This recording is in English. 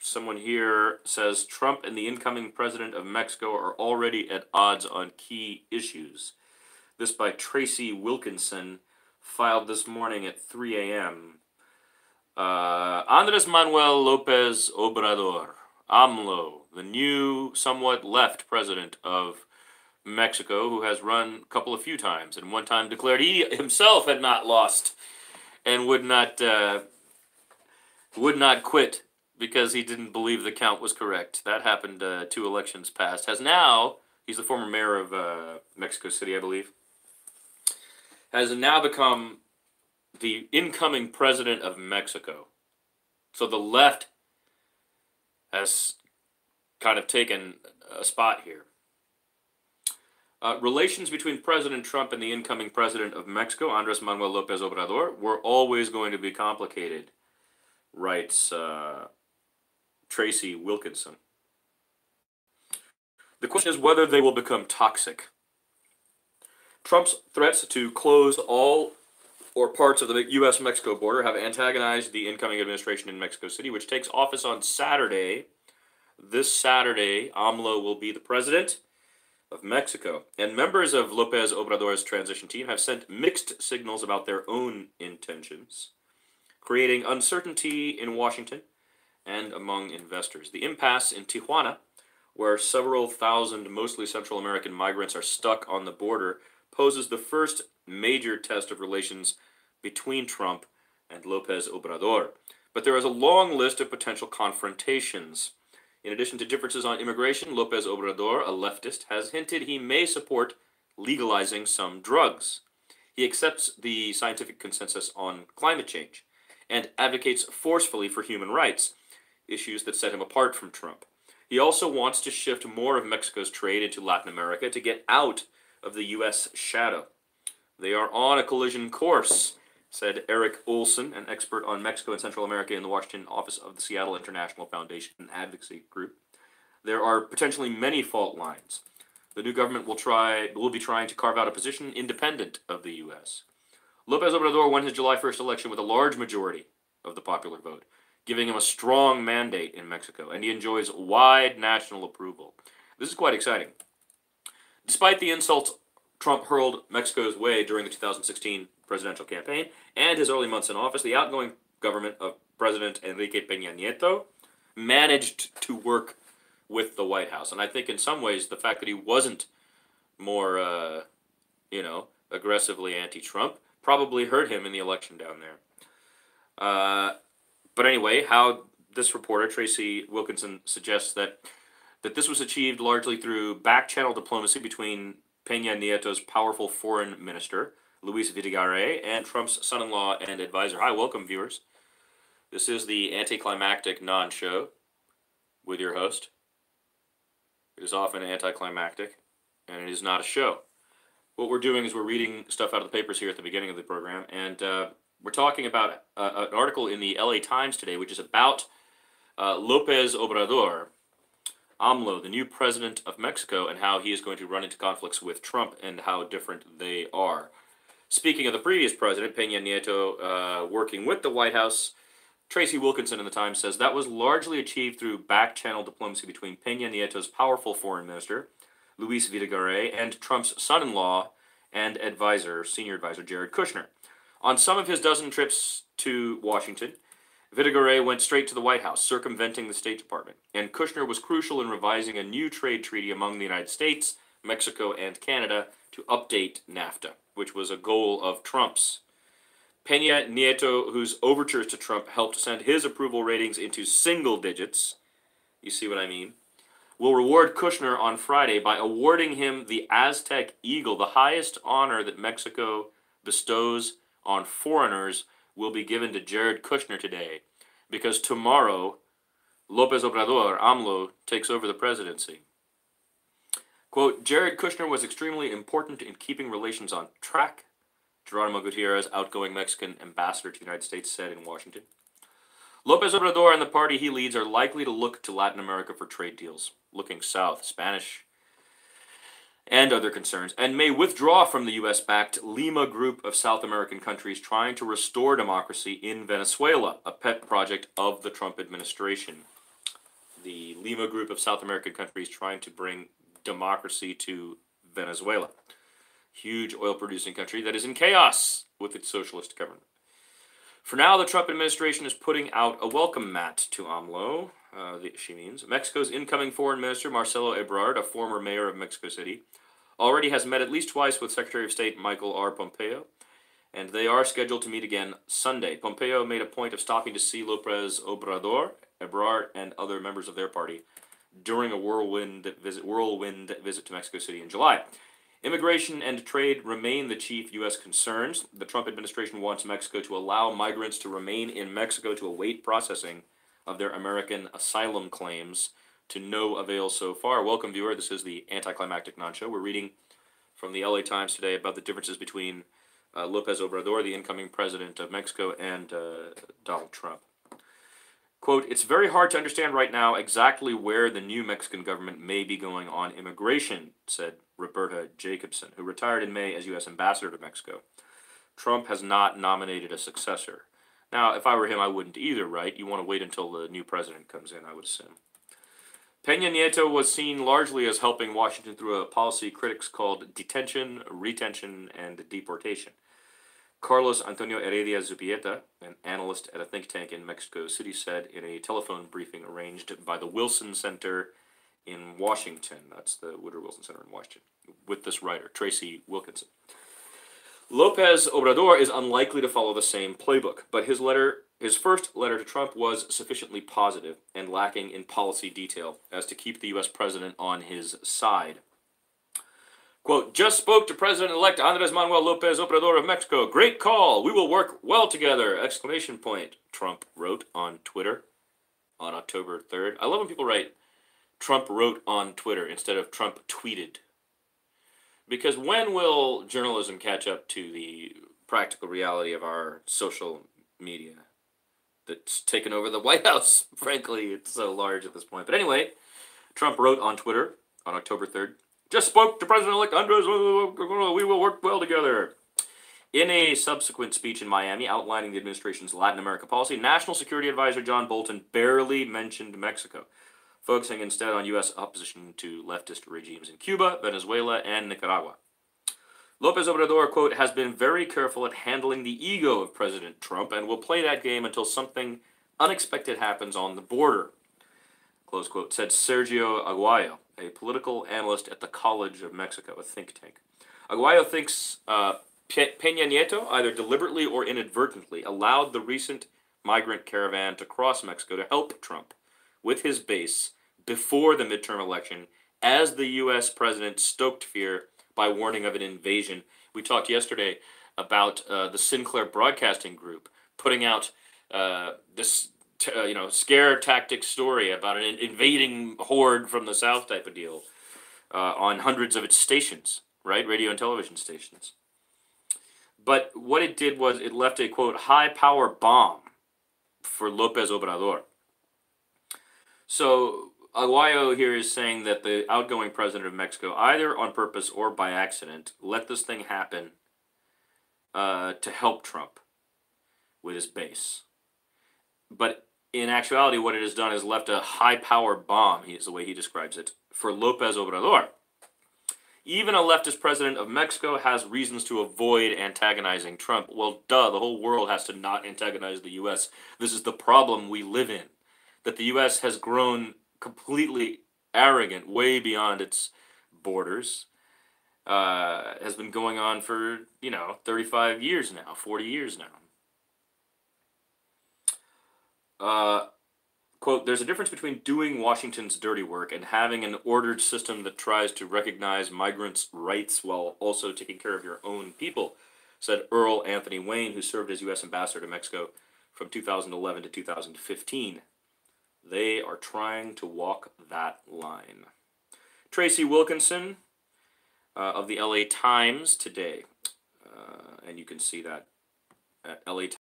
Someone here says Trump and the incoming president of Mexico are already at odds on key issues. This by Tracy Wilkinson, filed this morning at 3 a.m. Andres Manuel Lopez Obrador, AMLO, the new, somewhat left president of Mexico, who has run a few times, and one time declared he himself had not lost and would not quit because he didn't believe the count was correct. That happened 2 elections past. He's the former mayor of Mexico City, I believe, has now become the incoming president of Mexico. So the left has kind of taken a spot here. Relations between President Trump and the incoming president of Mexico, Andres Manuel Lopez Obrador, were always going to be complicated, writes Tracy Wilkinson. The question is whether they will become toxic. Trump's threats to close all or parts of the U.S.-Mexico border have antagonized the incoming administration in Mexico City, which takes office on Saturday. This Saturday, AMLO will be the president of Mexico. And members of Lopez Obrador's transition team have sent mixed signals about their own intentions, creating uncertainty in Washington and among investors. The impasse in Tijuana, where several thousand mostly Central American migrants are stuck on the border, poses the first major test of relations between Trump and Lopez Obrador. But there is a long list of potential confrontations. In addition to differences on immigration, Lopez Obrador, a leftist, has hinted he may support legalizing some drugs. He accepts the scientific consensus on climate change and advocates forcefully for human rights, issues that set him apart from Trump. He also wants to shift more of Mexico's trade into Latin America to get out of the U.S. shadow. They are on a collision course, said Eric Olson, an expert on Mexico and Central America in the Washington office of the Seattle International Foundation and Advocacy Group. There are potentially many fault lines. The new government will be trying to carve out a position independent of the U.S. Lopez Obrador won his July 1st election with a large majority of the popular vote, giving him a strong mandate in Mexico, and he enjoys wide national approval. This is quite exciting. Despite the insults Trump hurled Mexico's way during the 2016 presidential campaign and his early months in office, the outgoing government of President Enrique Peña Nieto managed to work with the White House. And I think in some ways the fact that he wasn't more, aggressively anti-Trump probably hurt him in the election down there. But anyway, how this reporter, Tracy Wilkinson, suggests that this was achieved largely through back-channel diplomacy between Peña Nieto's powerful foreign minister, Luis Videgaray, and Trump's son-in-law and advisor. Hi, welcome, viewers. This is the anticlimactic non-show with your host. It is often anticlimactic, and it is not a show. What we're doing is we're reading stuff out of the papers here at the beginning of the program, and we're talking about an article in the LA Times today, which is about Lopez Obrador, AMLO, the new president of Mexico, and how he is going to run into conflicts with Trump and how different they are. Speaking of the previous president, Peña Nieto, working with the White House, Tracy Wilkinson in the Times says that was largely achieved through back-channel diplomacy between Peña Nieto's powerful foreign minister, Luis Videgaray, and Trump's son-in-law and senior advisor, Jared Kushner. On some of his dozen trips to Washington, Videgaray went straight to the White House, circumventing the State Department, and Kushner was crucial in revising a new trade treaty among the United States, Mexico, and Canada to update NAFTA, which was a goal of Trump's. Peña Nieto, whose overtures to Trump helped send his approval ratings into single digits, you see what I mean, will reward Kushner on Friday by awarding him the Aztec Eagle, the highest honor that Mexico bestows on foreigners, will be given to Jared Kushner today, because tomorrow, Lopez Obrador, AMLO, takes over the presidency. Quote, Jared Kushner was extremely important in keeping relations on track, Geronimo Gutierrez, outgoing Mexican ambassador to the United States, said in Washington. Lopez Obrador and the party he leads are likely to look to Latin America for trade deals, looking south, Spanish and other concerns, and may withdraw from the U.S.-backed Lima group of South American countries trying to restore democracy in Venezuela, a pet project of the Trump administration. the Lima group of South American countries trying to bring democracy to Venezuela. Huge oil-producing country that is in chaos with its socialist government. For now, the Trump administration is putting out a welcome mat to AMLO, she means. Mexico's incoming foreign minister, Marcelo Ebrard, a former mayor of Mexico City, already has met at least twice with Secretary of State Michael R. Pompeo, and they are scheduled to meet again Sunday. Pompeo made a point of stopping to see López Obrador, Ebrard, and other members of their party during a whirlwind visit to Mexico City in July. Immigration and trade remain the chief U.S. concerns. The Trump administration wants Mexico to allow migrants to remain in Mexico to await processing of their American asylum claims, to no avail so far. Welcome, viewer. This is the Anticlimactic Non-Show. We're reading from the LA Times today about the differences between López Obrador, the incoming president of Mexico, and Donald Trump. Quote, "It's very hard to understand right now exactly where the new Mexican government may be going on immigration," said Roberta Jacobson, who retired in May as U.S. ambassador to Mexico. Trump has not nominated a successor. Now, if I were him, I wouldn't either, right? You want to wait until the new president comes in, I would assume. Peña Nieto was seen largely as helping Washington through a policy critics called detention, retention, and deportation. Carlos Antonio Heredia Zubieta, an analyst at a think tank in Mexico City, said in a telephone briefing arranged by the Wilson Center in Washington, that's the Woodrow Wilson Center in Washington, with this writer, Tracy Wilkinson. López Obrador is unlikely to follow the same playbook, but his first letter to Trump was sufficiently positive and lacking in policy detail as to keep the U.S. president on his side. Quote, "Just spoke to President-elect Andrés Manuel López Obrador of Mexico. Great call. We will work well together!" Exclamation point, Trump wrote on Twitter on October 3rd. I love when people write, Trump wrote on Twitter instead of Trump tweeted. Because when will journalism catch up to the practical reality of our social media that's taken over the White House? Frankly, it's so large at this point. But anyway, Trump wrote on Twitter on October 3rd, "Just spoke to President-elect Andrés, we will work well together." In a subsequent speech in Miami outlining the administration's Latin America policy, National Security Advisor John Bolton barely mentioned Mexico, focusing instead on U.S. opposition to leftist regimes in Cuba, Venezuela, and Nicaragua. López Obrador, quote, "has been very careful at handling the ego of President Trump and will play that game until something unexpected happens on the border," close quote, said Sergio Aguayo, a political analyst at the College of Mexico, a think tank. Aguayo thinks Peña Nieto, either deliberately or inadvertently, allowed the recent migrant caravan to cross Mexico to help Trump with his base before the midterm election, as the U.S. president stoked fear by warning of an invasion. We talked yesterday about the Sinclair Broadcasting Group putting out this scare tactic story about an invading horde from the South type of deal on hundreds of its stations, right? Radio and television stations. But what it did was it left a, quote, high-power bomb for López Obrador. So Aguayo here is saying that the outgoing president of Mexico, either on purpose or by accident, let this thing happen to help Trump with his base. But in actuality, what it has done is left a high-power bomb, is the way he describes it, for López Obrador. Even a leftist president of Mexico has reasons to avoid antagonizing Trump. Well, duh, the whole world has to not antagonize the U.S. This is the problem we live in, that the U.S. has grown completely arrogant, way beyond its borders, has been going on for, 35 years now, 40 years now. Quote, "There's a difference between doing Washington's dirty work and having an ordered system that tries to recognize migrants' rights while also taking care of your own people," said Earl Anthony Wayne, who served as U.S. ambassador to Mexico from 2011 to 2015. They are trying to walk that line. Tracy Wilkinson of the LA Times today, and you can see that at LA Times.